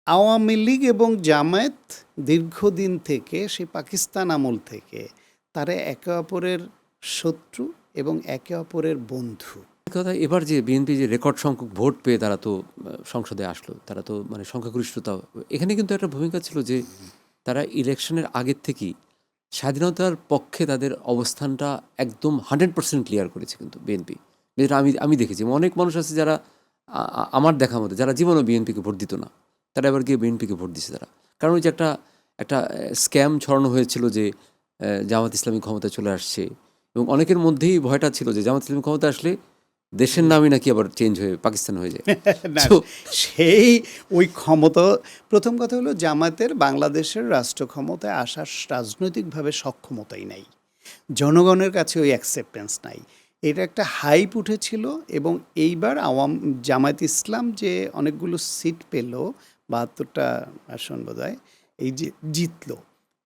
আওয়ামী লীগ এবং জামায়াত দীর্ঘদিন থেকে সেই পাকিস্তান আমল থেকে তারা একে অপরের শত্রু এবং একে অপরের বন্ধু। কথা এবার যে বিএনপি যে রেকর্ড সংখ্যক ভোট পেয়ে তারা তো সংসদে আসলো, তারা তো মানে সংখ্যাগরিষ্ঠতা, এখানে কিন্তু একটা ভূমিকা ছিল যে তারা ইলেকশনের আগের থেকেই স্বাধীনতার পক্ষে তাদের অবস্থানটা একদম 100% ক্লিয়ার করেছে কিন্তু বিএনপি, যেটা আমি আমি দেখেছি। অনেক মানুষ আছে যারা আমার দেখা মতো যারা জীবনও বিএনপিকে ভোট দিত না, তারা এবার গিয়ে বিএনপিকে ভোট দিছে তারা। কারণ ওই যে একটা একটা স্ক্যাম ছড়ানো হয়েছিল যে জামাত ইসলামী ক্ষমতায় চলে আসছে, এবং অনেকের মধ্যেই ভয়টা ছিল যে জামাত ইসলামী ক্ষমতা আসলে দেশের নামই নাকি আবার চেঞ্জ হয়ে পাকিস্তান হয়ে যায়। না, তো সেই ওই ক্ষমতা, প্রথম কথা হলো জামাতের বাংলাদেশের রাষ্ট্র ক্ষমতায় আসার রাজনৈতিকভাবে সক্ষমতাই নাই, জনগণের কাছে ওই অ্যাকসেপ্টেন্স নাই। এটা একটা হাইপ উঠেছিল এবং এইবার জামায়াত ইসলাম যে অনেকগুলো সিট পেল, ৭২টা আসন বোধহয়, এই যে জিতলো,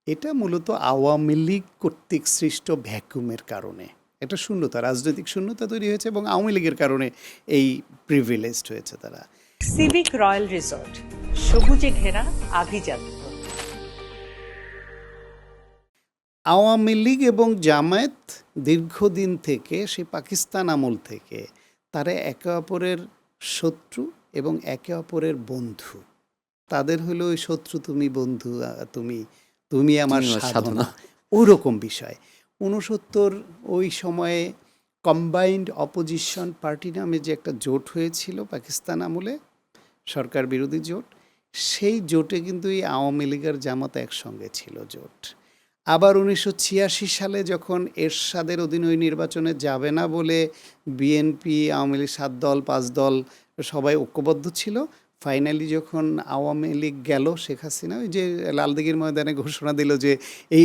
এটা মূলত আওয়ামী লীগ কর্তৃক সৃষ্ট ভ্যাকুমের কারণে একটা শূন্যতা, রাজনৈতিক শূন্যতা তৈরি হয়েছে এবং আওয়ামী লীগের কারণে এই প্রিভিলেজড হয়েছে তারা। সিভিক রয়্যাল রিসর্ট, সবুজে ঘেরা আভিজাত্য। আওয়ামী লীগ এবং জামায়াত দীর্ঘদিন থেকে সেই পাকিস্তান আমল থেকে তারা একে অপরের শত্রু এবং একে অপরের বন্ধু। তাদের হলো ওই শত্রু তুমি, বন্ধু তুমি, তুমি আমার সাধনা, ওরকম বিষয়। ৬৯ ওই সময়ে কম্বাইন্ড অপোজিশন পার্টি নামে যে একটা জোট হয়েছিল পাকিস্তান আমলে, সরকার বিরোধী জোট, সেই জোটে কিন্তু এই আওয়ামী লীগের জামাত একসঙ্গে ছিল জোট। আবার ১৯৮৬ সালে যখন এরশাদের অধীনে ওই নির্বাচনে যাবে না বলে বিএনপি, আওয়ামী লীগ ৭ দল ৫ দল সবাই ঐক্যবদ্ধ ছিল, ফাইনালি যখন আওয়ামী লীগ গেল, শেখ হাসিনা ওই যে লালদিঘির ময়দানে ঘোষণা দিল যে এই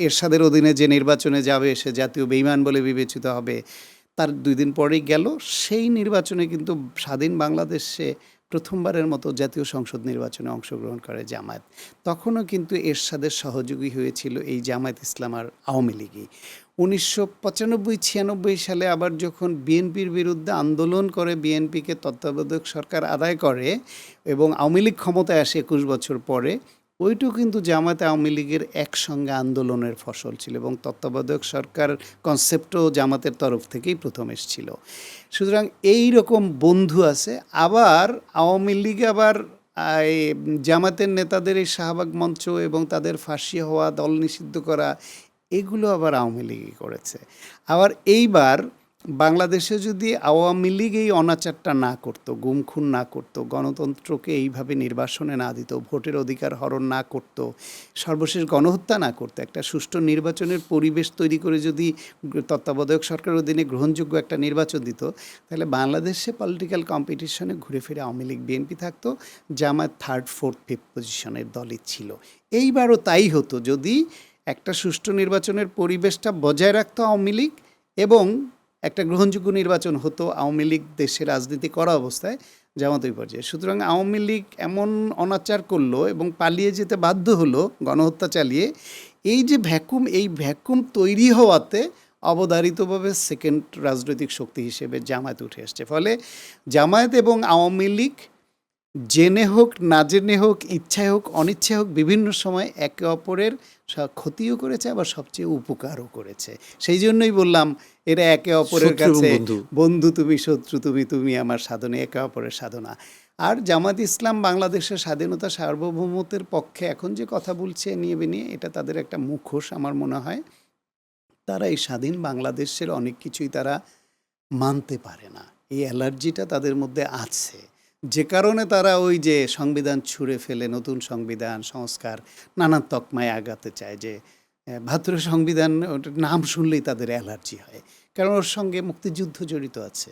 এরশাদের অধীনে যে নির্বাচনে যাবে সে জাতীয় বেঈমান বলে বিবেচিত হবে, তার ২ দিন পরেই গেল। সেই নির্বাচনে কিন্তু স্বাধীন বাংলাদেশে প্রথমবারের মতো জাতীয় সংসদ নির্বাচনে অংশগ্রহণ করে জামায়াত। তখনও কিন্তু এরশাদের সহযোগী হয়েছিল এই জামায়াত ইসলাম আর আওয়ামী লীগই। ১৯৯৫-৯৬ সালে আবার যখন বিএনপির বিরুদ্ধে আন্দোলন করে বিএনপিকে তত্ত্বাবধায়ক সরকার আদায় করে এবং আওয়ামী লীগ ক্ষমতায় আসে ২১ বছর পরে, ওইটাও কিন্তু জামায়াত আওয়ামী লীগের একসঙ্গে আন্দোলনের ফসল ছিল এবং তত্ত্বাবধায়ক সরকার কনসেপ্টও জামাতের তরফ থেকেই প্রথম এসেছিল। সুতরাং এই রকম বন্ধু আছে। আবার আওয়ামী লীগ আবার এই জামাতের নেতাদের এই শাহবাগ মঞ্চ এবং তাদের ফাঁসি হওয়া, দল নিষিদ্ধ করা, এগুলো আবার আওয়ামী লীগই করেছে। আবার এইবার বাংলাদেশে যদি আওয়ামী লীগ এই অনাচারটা না করতো, গুম খুন না করতো, গণতন্ত্রকে এইভাবে নির্বাসনে না দিত, ভোটের অধিকার হরণ না করতো, সর্বশেষ গণহত্যা না করতো, একটা সুষ্ঠু নির্বাচনের পরিবেশ তৈরি করে যদি তত্ত্বাবধায়ক সরকারের অধীনে গ্রহণযোগ্য একটা নির্বাচন দিত, তাহলে বাংলাদেশে পলিটিক্যাল কম্পিটিশনে ঘুরে ফিরে আওয়ামী লীগ বিএনপি থাকতো, জামায়াত 3rd 4th 5th পজিশনের দলই ছিল। এইবারও তাই হতো যদি একটা সুষ্ঠু নির্বাচনের পরিবেশটা বজায় রাখতো আওয়ামী লীগ এবং একটা গ্রহণযোগ্য নির্বাচন হতো আওয়ামী লীগ দেশে রাজনীতি করা অবস্থায়, জামাত ওই পর্যায়ে। সুতরাং আওয়ামী লীগ এমন অনাচার করলো এবং পালিয়ে যেতে বাধ্য হলো গণহত্যা চালিয়ে। এই যে ভ্যাকুম, এই ভ্যাকুম তৈরি হওয়াতে অবধারিতভাবে সেকেন্ড রাজনৈতিক শক্তি হিসেবে জামায়াত উঠে আসছে। ফলে জামায়াত এবং আওয়ামী লীগ জেনে হোক না জেনে হোক, ইচ্ছায় হোক অনিচ্ছায় হোক, বিভিন্ন সময় একে অপরের ক্ষতিও করেছে, আবার সবচেয়ে উপকারও করেছে। সেই জন্যই বললাম এরা একে অপরের কাছে বন্ধু তুমি, শত্রু তুমি, তুমি আমার সাধনা, একে অপরের সাধনা। আর জামাত ইসলাম বাংলাদেশের স্বাধীনতা সার্বভৌমত্বের পক্ষে এখন যে কথা বলছে নিয়ে বেনিয়ে, এটা তাদের একটা মুখোশ আমার মনে হয়। তারা এই স্বাধীন বাংলাদেশের অনেক কিছুই তারা মানতে পারে না, এই অ্যালার্জিটা তাদের মধ্যে আছে, যে কারণে তারা ওই যে সংবিধান ছুঁড়ে ফেলে নতুন সংবিধান সংস্কার নানান তকমায় আগাতে চায়। যে ৭২ সংবিধান, ওটার নাম শুনলেই তাদের অ্যালার্জি হয়, কারণ ওর সঙ্গে মুক্তিযুদ্ধ জড়িত আছে।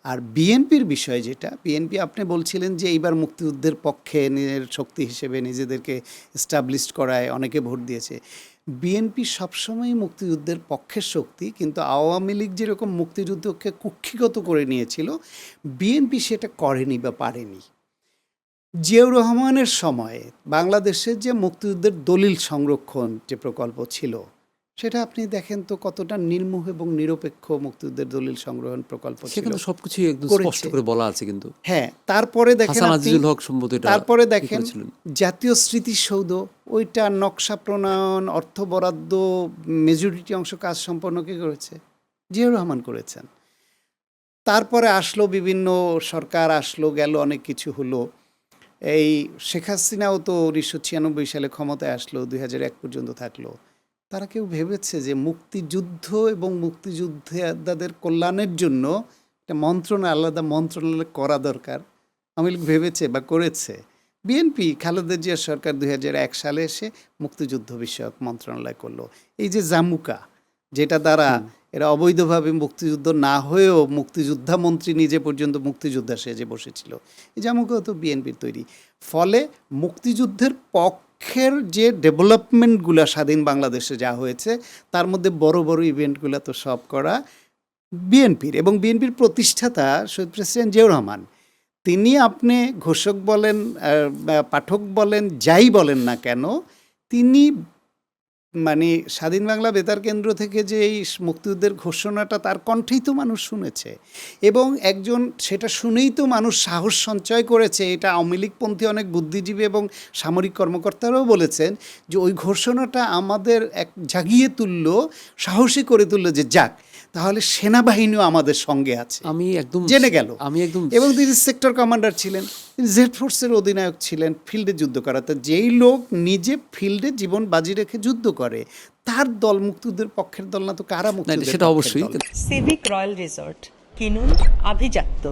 আর বিএনপির বিষয় যেটা, বিএনপি আপনি বলছিলেন যে এইবার মুক্তিযুদ্ধের পক্ষে নিজের শক্তি হিসেবে নিজেদেরকে এস্টাবলিশ করায় অনেকে ভোট দিয়েছে। বিএনপি সবসময় মুক্তিযুদ্ধের পক্ষের শক্তি, কিন্তু আওয়ামী লীগ যেরকম মুক্তিযুদ্ধকে কুক্ষিগত করে নিয়েছিল, বিএনপি সেটা করেনি বা পারেনি। জিয়াউর রহমানের সময়ে বাংলাদেশের যে মুক্তিযুদ্ধের দলিল সংরক্ষণ যে প্রকল্প ছিল, সেটা আপনি দেখেন তো কতটা নির্মোহ এবং নিরপেক্ষ মুক্তিযুদ্ধের দলিল সংগ্রহণ প্রকল্প ছিল। সেখানে সবকিছুই একদম করেছে। স্পষ্ট করে বলা আছে কিন্তু হ্যাঁ, তারপরে দেখেন হাসান আপনি, আজিজুল হক সম্ভবত এটা তারপরে ই দেখেন করেছিলেন। জাতীয় স্মৃতিসৌধ, ওইটা নকশা প্রণয়ন, অর্থ বরাদ্দ, মেজরিটি অংশ কাজ সম্পন্ন কে করেছে? জিয়াউর রহমান করেছেন। তারপরে আসলো বিভিন্ন সরকার, আসলো গেল, অনেক কিছু হলো। এই শেখ হাসিনাও তো 1996 সালে ক্ষমতায় আসলো, 2001 পর্যন্ত থাকলো। তারা কেউ ভেবেছে যে মুক্তিযুদ্ধ এবং মুক্তিযোদ্ধাদের কল্যাণের জন্য একটা আলাদা মন্ত্রণালয় করা দরকার? আওয়ামী লীগ ভেবেছে বা করেছে? বিএনপি খালেদা জিয়া সরকার 2001 সালে এসে মুক্তিযুদ্ধ বিষয়ক মন্ত্রণালয় করলো। এই যে জামুকা, যেটা দ্বারা এরা অবৈধভাবে মুক্তিযুদ্ধ না হয়েও মুক্তিযোদ্ধা মন্ত্রী নিজে পর্যন্ত মুক্তিযোদ্ধা সেজে বসেছিল, এই জামুকাও তো বিএনপির তৈরি। ফলে মুক্তিযুদ্ধের পক্ষের যে ডেভেলপমেন্টগুলো স্বাধীন বাংলাদেশে যা হয়েছে, তার মধ্যে বড় বড় ইভেন্টগুলো তো সব করা বিএনপির, এবং বিএনপির প্রতিষ্ঠাতা শহীদ প্রেসিডেন্ট জিয়াউর রহমান। তিনি আপনি ঘোষক বলেন, পাঠক বলেন, যাই বলেন না কেন, তিনি মানে স্বাধীন বাংলা বেতার কেন্দ্র থেকে যে এই মুক্তিযুদ্ধের ঘোষণাটা তার কণ্ঠেই তো মানুষ শুনেছে, এবং একজন সেটা শুনেই তো মানুষ সাহস সঞ্চয় করেছে। এটা আওয়ামী লীগপন্থী অনেক বুদ্ধিজীবী এবং সামরিক কর্মকর্তারাও বলেছেন যে ওই ঘোষণাটা আমাদের এক জাগিয়ে তুললো, সাহসী করে তুললো যে যাক, তাহলে সেনাবাহিনীও আমাদের সঙ্গে আছে, আমি একদম জেনে গেল। আমি একদম এবং তিনি সেক্টর কমান্ডার ছিলেন, তিনি জেড ফোর্সের অধিনায়ক ছিলেন, ফিল্ডে যুদ্ধ করাতে। যেই লোক নিজে ফিল্ডে জীবন বাজি রেখে যুদ্ধ করে, তার দল মুক্তিযুদ্ধের পক্ষের দল না তো কারা না, মুক্তিযুদ্ধের সেটা পক্ষের অবশ্যই। দল? সিভিক রয়্যাল রিসর্ট, কিনুন আভিজাত্য,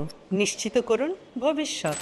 নিশ্চিত করুন ভবিষ্যৎ।